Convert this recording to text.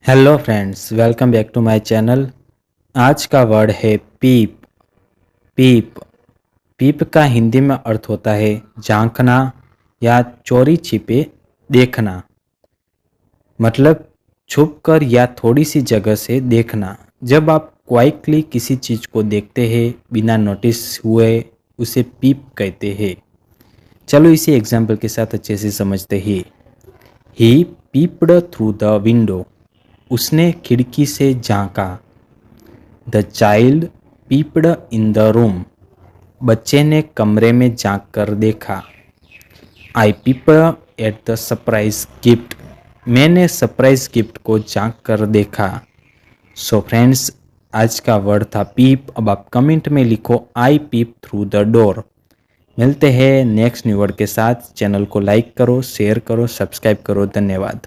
Hello friends, welcome back to my channel. आज का word है पीप। पीप पीप का हिंदी में अर्थ होता है झांकना या चोरी छिपे देखना। मतलब छुप कर या थोड़ी सी जगह से देखना। जब आप क्वाइटली किसी चीज़ को देखते हैं बिना नोटिस हुए, उसे पीप कहते हैं। चलो इसे एग्जाम्पल के साथ अच्छे से समझते हैं। He peeped through the window. उसने खिड़की से झांका। The child peeped in the room. बच्चे ने कमरे में झांक कर देखा। I peeped at the surprise gift. मैंने सरप्राइज गिफ्ट को झांक कर देखा। सो फ्रेंड्स, आज का वर्ड था पीप। अब आप कमेंट में लिखो आई पीप थ्रू द डोर। मिलते हैं नेक्स्ट न्यू वर्ड के साथ। चैनल को लाइक करो, शेयर करो, सब्सक्राइब करो। धन्यवाद।